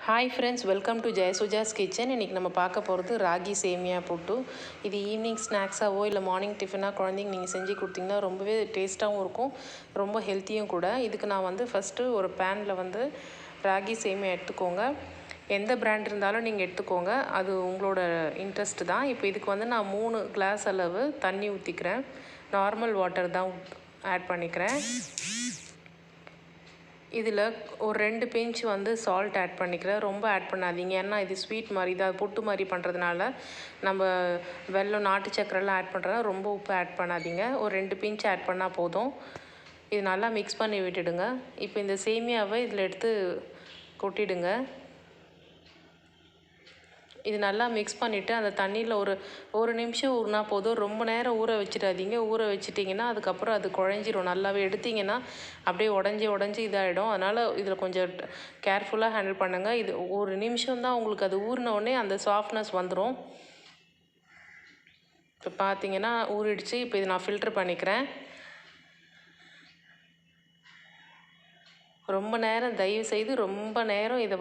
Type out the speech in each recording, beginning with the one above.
Hi friends, welcome to Jayasuja's kitchen. இன்றைக்கி நம்ம பார்க்க போகிறது ராகி சேமியா புட்டு. இது ஈவினிங் ஸ்நாக்ஸாவோ இல்லை மார்னிங் டிஃபனாக குழந்தைங்க நீங்கள் செஞ்சு கொடுத்தீங்கன்னா ரொம்பவே டேஸ்ட்டாகவும் இருக்கும், ரொம்ப ஹெல்த்தியும் கூட. இதுக்கு நான் ஃபஸ்ட்டு ஒரு பேனில் ராகி சேமியா எடுத்துக்கோங்க. எந்த பிராண்ட் இருந்தாலும் நீங்கள் எடுத்துக்கோங்க, அது உங்களோட இன்ட்ரெஸ்ட்டு தான். இப்போ இதுக்கு நான் 3 கிளாஸ் அளவு தண்ணி ஊற்றிக்கிறேன். நார்மல் வாட்டர் தான் ஆட் பண்ணிக்கிறேன். இதில் ஒரு 2 பிஞ்ச் சால்ட் ஆட் பண்ணிக்கிறேன். ரொம்ப ஆட் பண்ணாதீங்க, ஏன்னா இது ஸ்வீட் மாதிரி தான், புட்டு மாதிரி பண்ணுறதுனால நம்ம வெல்லம் நாட்டு சக்கரெல்லாம் ஆட் பண்ணுறதுனால ரொம்ப உப்பு ஆட் பண்ணாதீங்க. ஒரு 2 பிஞ்ச் ஆட் பண்ணால் போதும். இது நல்லா மிக்ஸ் பண்ணி விட்டுடுங்க. இப்போ இந்த சேமியாவை இதில் எடுத்து கொட்டிடுங்க. இது நல்லா மிக்ஸ் பண்ணிவிட்டு அந்த தண்ணியில் ஒரு நிமிஷம் ஊறினா போதும். ரொம்ப நேரம் ஊற வச்சிடாதீங்க. ஊற வச்சிட்டிங்கன்னா அதுக்கப்புறம் அது குழஞ்சிரும். நல்லாவே எடுத்திங்கன்னா அப்படியே உடஞ்சி இதாகிடும். அதனால் இதில் கொஞ்சம் கேர்ஃபுல்லாக ஹேண்டில் பண்ணுங்கள். இது ஒரு நிமிஷம் தான் உங்களுக்கு, அது ஊறினோடனே அந்த சாஃப்ட்னஸ் வந்துடும். இப்போ பார்த்தீங்கன்னா ஊறிடுச்சு. இப்போ இது நான் ஃபில்ட்ரு பண்ணிக்கிறேன். தயவுசெய்து ரொம்ப நேரம் இதை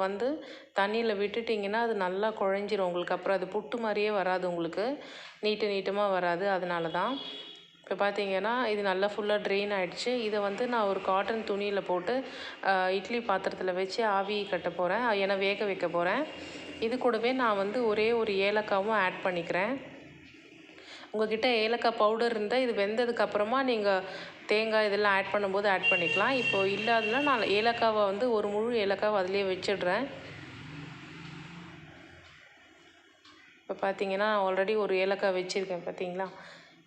தண்ணியில் விட்டுட்டிங்கன்னா அது நல்லா குழஞ்சிரும் உங்களுக்கு. அப்புறம் அது புட்டு மாதிரியே வராது உங்களுக்கு, நீட்டமாக வராது. அதனால தான். இப்போ பார்த்தீங்கன்னா இது நல்லா ஃபுல்லாக ட்ரெயின் ஆகிடுச்சு. இதை நான் ஒரு காட்டன் துணியில் போட்டு இட்லி பாத்திரத்தில் வச்சு ஆவி கட்ட போகிறேன், ஏன்னா வேக வைக்க போகிறேன். இது கூடவே நான் ஒரே ஒரு ஏலக்காவும் ஆட் பண்ணிக்கிறேன். உங்கள்கிட்ட ஏலக்காய் பவுடர் இருந்தால் இது வெந்ததுக்கப்புறமா நீங்கள் தேங்காய் இதெல்லாம் ஆட் பண்ணும்போது ஆட் பண்ணிக்கலாம். இப்போது இல்லாததுனா நான் ஏலக்காவை ஒரு முழு ஏலக்காவை அதிலே வச்சிடுறேன். இப்போ பார்த்தீங்கன்னா ஆல்ரெடி ஒரு ஏலக்காய் வச்சுருக்கேன் பார்த்தீங்களா.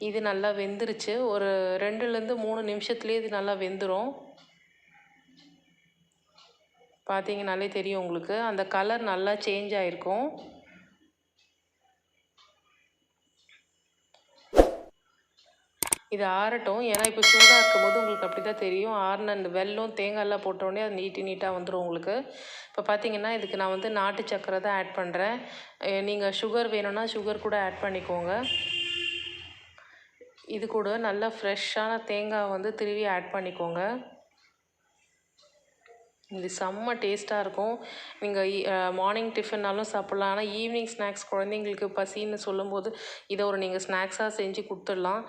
இது நல்லா வெந்துருச்சு. ஒரு 2லேருந்து 3 நிமிஷத்துலேயே இது நல்லா வெந்துடும். பார்த்தீங்கனாலே தெரியும் உங்களுக்கு, அந்த கலர் நல்லா சேஞ்ச் ஆகிருக்கும். இது ஆறட்டும், ஏன்னா இப்போ சூடாக இருக்கும்போது உங்களுக்கு அப்படி தான் தெரியும். ஆறின அந்த வெல்லம் தேங்காயெல்லாம் போட்டோடனே அது நீட்டாக வந்துடும் உங்களுக்கு. இப்போ பார்த்தீங்கன்னா இதுக்கு நான் நாட்டு சக்கரை தான் ஆட் பண்ணுறேன். நீங்கள் சுகர் வேணும்னா சுகர் கூட ஆட் பண்ணிக்கோங்க. இது கூட நல்லா ஃப்ரெஷ்ஷான தேங்காய் திருவி ஆட் பண்ணிக்கோங்க. இது செம்ம டேஸ்ட்டாக இருக்கும். நீங்கள் மார்னிங் டிஃபன்னாலும் சாப்பிட்லாம். ஆனால் ஈவினிங் ஸ்நாக்ஸ் குழந்தைங்களுக்கு பசின்னு சொல்லும்போது இதை நீங்கள் ஸ்நாக்ஸாக செஞ்சு கொடுத்துடலாம்.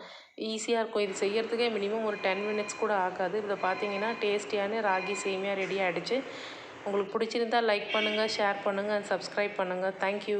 ஈஸியாக இருக்கும். இது செய்கிறதுக்கே மினிமம் ஒரு 10 மினிட்ஸ் கூட ஆகாது. இதை பார்த்தீங்கன்னா டேஸ்டியான ராகி சேமியா ரெடி ஆகிடுச்சு. உங்களுக்கு பிடிச்சிருந்தால் லைக் பண்ணுங்கள், ஷேர் பண்ணுங்கள், சப்ஸ்கிரைப் பண்ணுங்கள். தேங்க்யூ.